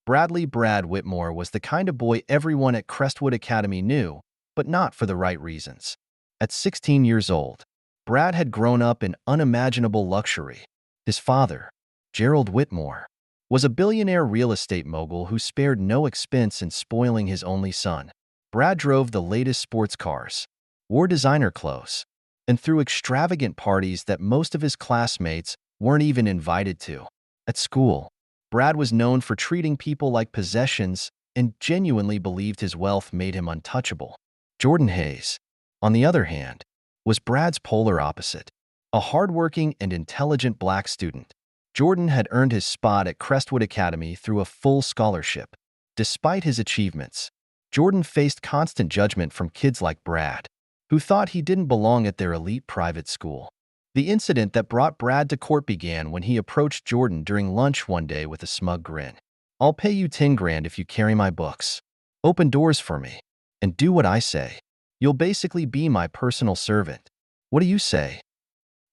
Brad Whitmore was the kind of boy everyone at Crestwood Academy knew, but not for the right reasons. At 16 years old, Brad had grown up in unimaginable luxury. His father, Gerald Whitmore, was a billionaire real estate mogul who spared no expense in spoiling his only son. Brad drove the latest sports cars, wore designer clothes, and threw extravagant parties that most of his classmates weren't even invited to. At school, Brad was known for treating people like possessions and genuinely believed his wealth made him untouchable. Jordan Hayes, on the other hand, was Brad's polar opposite. A hardworking and intelligent black student, Jordan had earned his spot at Crestwood Academy through a full scholarship. Despite his achievements, Jordan faced constant judgment from kids like Brad, who thought he didn't belong at their elite private school. The incident that brought Brad to court began when he approached Jordan during lunch one day with a smug grin. "I'll pay you 10 grand if you carry my books, open doors for me, and do what I say. You'll basically be my personal servant. What do you say?"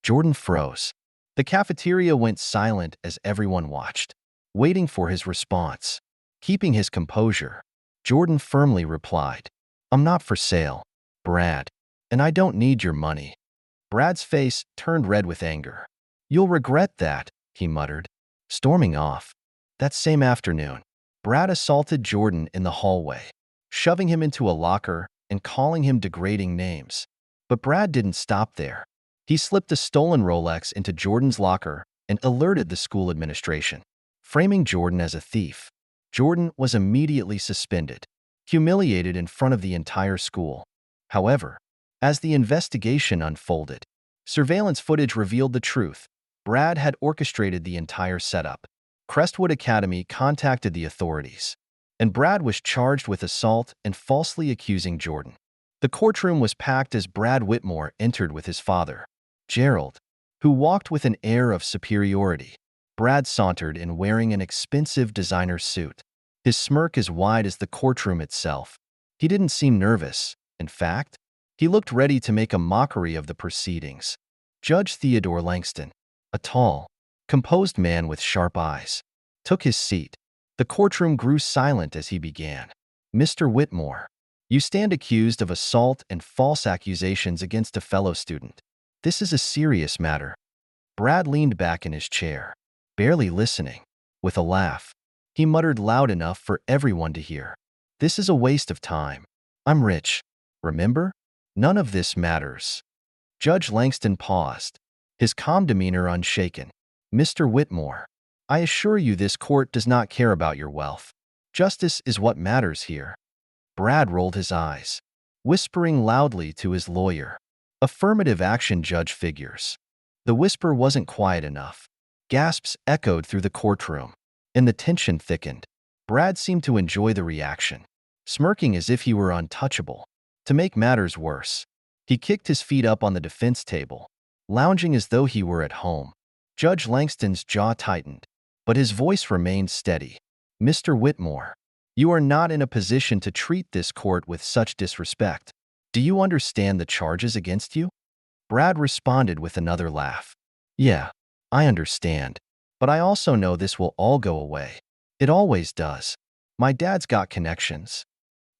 Jordan froze. The cafeteria went silent as everyone watched, waiting for his response. Keeping his composure, Jordan firmly replied, "I'm not for sale, Brad, and I don't need your money." Brad's face turned red with anger. "You'll regret that," he muttered, storming off. That same afternoon, Brad assaulted Jordan in the hallway, shoving him into a locker and calling him degrading names. But Brad didn't stop there. He slipped a stolen Rolex into Jordan's locker and alerted the school administration, framing Jordan as a thief. Jordan was immediately suspended, humiliated in front of the entire school. However, as the investigation unfolded, surveillance footage revealed the truth. Brad had orchestrated the entire setup. Crestwood Academy contacted the authorities, and Brad was charged with assault and falsely accusing Jordan. The courtroom was packed as Brad Whitmore entered with his father, Gerald, who walked with an air of superiority. Brad sauntered in wearing an expensive designer suit, his smirk as wide as the courtroom itself. He didn't seem nervous. In fact, he looked ready to make a mockery of the proceedings. Judge Theodore Langston, a tall, composed man with sharp eyes, took his seat. The courtroom grew silent as he began. "Mr. Whitmore, you stand accused of assault and false accusations against a fellow student. This is a serious matter." Brad leaned back in his chair, barely listening. With a laugh, he muttered loud enough for everyone to hear, "This is a waste of time. I'm rich. Remember? None of this matters." Judge Langston paused, his calm demeanor unshaken. "Mr. Whitmore, I assure you this court does not care about your wealth. Justice is what matters here." Brad rolled his eyes, whispering loudly to his lawyer, "Affirmative action, Judge Figures." The whisper wasn't quiet enough. Gasps echoed through the courtroom, and the tension thickened. Brad seemed to enjoy the reaction, smirking as if he were untouchable. To make matters worse, he kicked his feet up on the defense table, lounging as though he were at home. Judge Langston's jaw tightened, but his voice remained steady. "Mr. Whitmore, you are not in a position to treat this court with such disrespect. Do you understand the charges against you?" Brad responded with another laugh. "Yeah, I understand, but I also know this will all go away. It always does. My dad's got connections."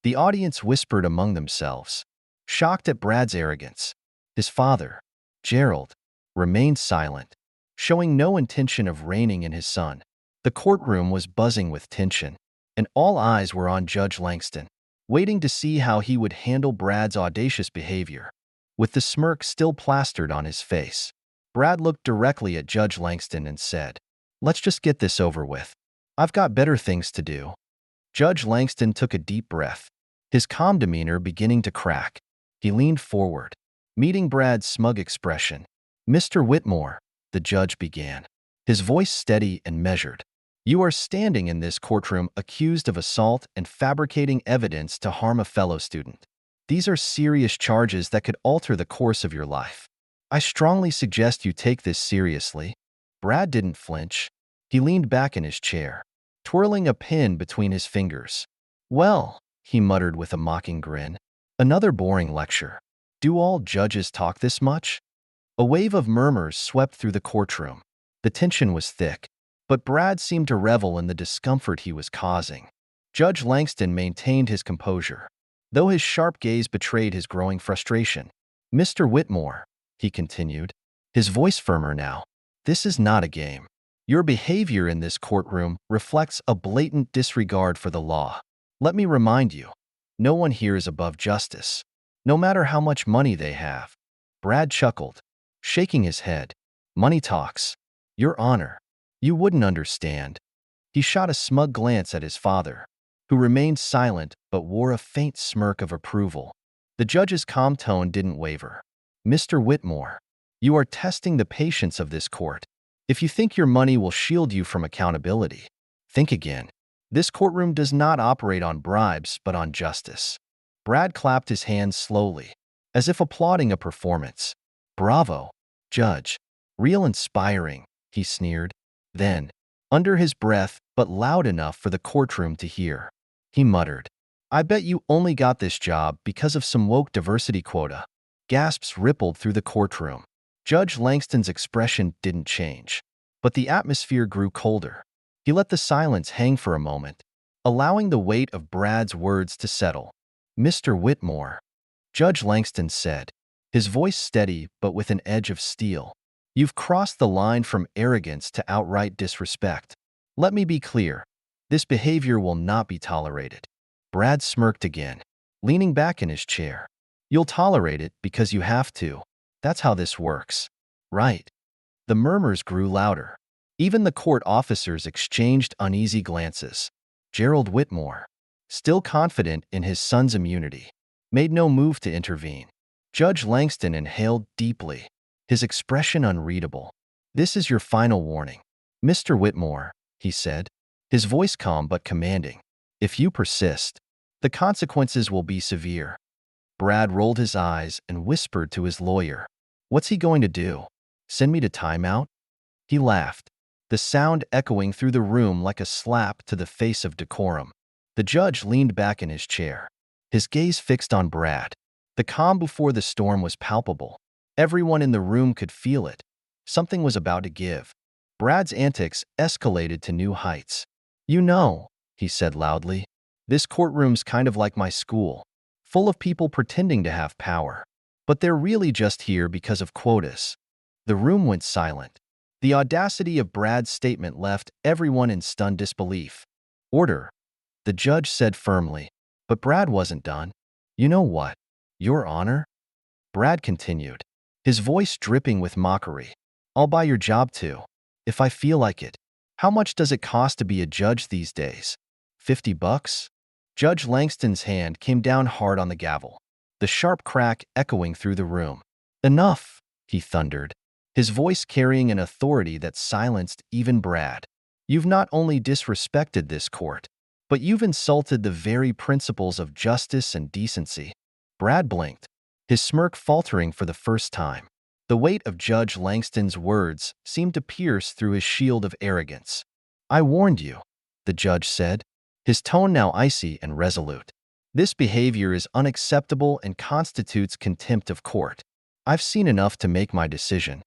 The audience whispered among themselves, shocked at Brad's arrogance. His father, Gerald, remained silent, showing no intention of reining in his son. The courtroom was buzzing with tension, and all eyes were on Judge Langston, waiting to see how he would handle Brad's audacious behavior. With the smirk still plastered on his face, Brad looked directly at Judge Langston and said, "Let's just get this over with. I've got better things to do." Judge Langston took a deep breath, his calm demeanor beginning to crack. He leaned forward, meeting Brad's smug expression. "Mr. Whitmore," the judge began, his voice steady and measured, "you are standing in this courtroom accused of assault and fabricating evidence to harm a fellow student. These are serious charges that could alter the course of your life. I strongly suggest you take this seriously." Brad didn't flinch. He leaned back in his chair, twirling a pen between his fingers. "Well," he muttered with a mocking grin, "another boring lecture. Do all judges talk this much?" A wave of murmurs swept through the courtroom. The tension was thick. But Brad seemed to revel in the discomfort he was causing. Judge Langston maintained his composure, though his sharp gaze betrayed his growing frustration. "Mr. Whitmore," he continued, his voice firmer now, "this is not a game. Your behavior in this courtroom reflects a blatant disregard for the law. Let me remind you, no one here is above justice, no matter how much money they have." Brad chuckled, shaking his head. "Money talks. Your Honor, you wouldn't understand." He shot a smug glance at his father, who remained silent but wore a faint smirk of approval. The judge's calm tone didn't waver. "Mr. Whitmore, you are testing the patience of this court. If you think your money will shield you from accountability, think again. This courtroom does not operate on bribes but on justice." Brad clapped his hands slowly, as if applauding a performance. "Bravo, Judge. Real inspiring," he sneered. Then, under his breath but loud enough for the courtroom to hear, he muttered, "I bet you only got this job because of some woke diversity quota." Gasps rippled through the courtroom. Judge Langston's expression didn't change, but the atmosphere grew colder. He let the silence hang for a moment, allowing the weight of Brad's words to settle. "Mr. Whitmore," Judge Langston said, his voice steady but with an edge of steel, "you've crossed the line from arrogance to outright disrespect. Let me be clear, this behavior will not be tolerated." Brad smirked again, leaning back in his chair. "You'll tolerate it because you have to. That's how this works, right?" The murmurs grew louder. Even the court officers exchanged uneasy glances. Gerald Whitmore, still confident in his son's immunity, made no move to intervene. Judge Langston inhaled deeply, his expression unreadable. "This is your final warning, Mr. Whitmore," he said, his voice calm but commanding. "If you persist, the consequences will be severe." Brad rolled his eyes and whispered to his lawyer, "What's he going to do? Send me to timeout?" He laughed, the sound echoing through the room like a slap to the face of decorum. The judge leaned back in his chair, his gaze fixed on Brad. The calm before the storm was palpable. Everyone in the room could feel it. Something was about to give. Brad's antics escalated to new heights. "You know," he said loudly, "this courtroom's kind of like my school, full of people pretending to have power, but they're really just here because of quotas." The room went silent. The audacity of Brad's statement left everyone in stunned disbelief. "Order," the judge said firmly, but Brad wasn't done. "You know what, Your Honor?" Brad continued, his voice dripping with mockery. "I'll buy your job too, if I feel like it. How much does it cost to be a judge these days? $50? Judge Langston's hand came down hard on the gavel, the sharp crack echoing through the room. "Enough," he thundered, his voice carrying an authority that silenced even Brad. "You've not only disrespected this court, but you've insulted the very principles of justice and decency." Brad blinked, his smirk faltering for the first time. The weight of Judge Langston's words seemed to pierce through his shield of arrogance. "I warned you," the judge said, his tone now icy and resolute. "This behavior is unacceptable and constitutes contempt of court. I've seen enough to make my decision."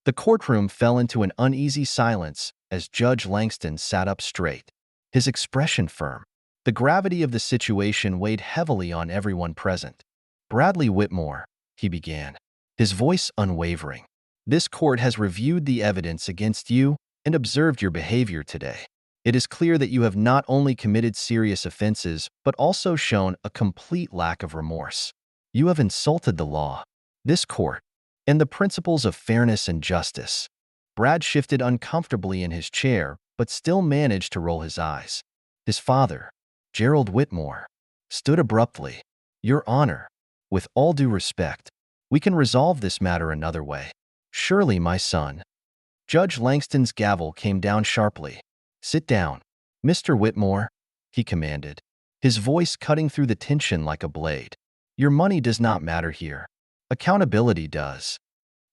The courtroom fell into an uneasy silence as Judge Langston sat up straight, his expression firm. The gravity of the situation weighed heavily on everyone present. "Bradley Whitmore," he began, his voice unwavering, "this court has reviewed the evidence against you and observed your behavior today. It is clear that you have not only committed serious offenses but also shown a complete lack of remorse. You have insulted the law, this court, and the principles of fairness and justice." Brad shifted uncomfortably in his chair but still managed to roll his eyes. His father, Gerald Whitmore, stood abruptly. "Your Honor, with all due respect, we can resolve this matter another way. Surely, my son." Judge Langston's gavel came down sharply. "Sit down, Mr. Whitmore," he commanded, his voice cutting through the tension like a blade. "Your money does not matter here. Accountability does."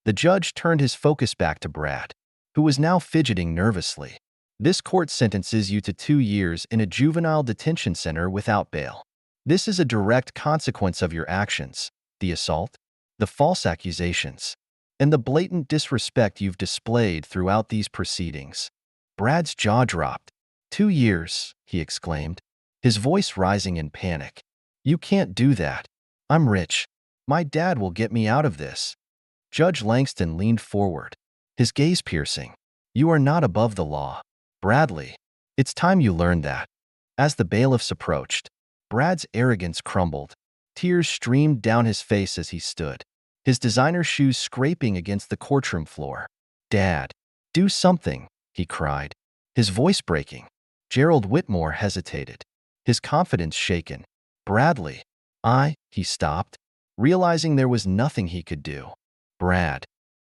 The judge turned his focus back to Brad, who was now fidgeting nervously. "This court sentences you to 2 years in a juvenile detention center without bail. This is a direct consequence of your actions, the assault, the false accusations, and the blatant disrespect you've displayed throughout these proceedings." Brad's jaw dropped. 2 years, he exclaimed, his voice rising in panic. You can't do that. I'm rich. My dad will get me out of this. Judge Langston leaned forward, his gaze piercing. You are not above the law. Bradley, it's time you learned that. As the bailiffs approached, Brad's arrogance crumbled. Tears streamed down his face as he stood, his designer shoes scraping against the courtroom floor. Dad, do something, he cried, his voice breaking. Gerald Whitmore hesitated, his confidence shaken. Bradley, he stopped, realizing there was nothing he could do. Brad,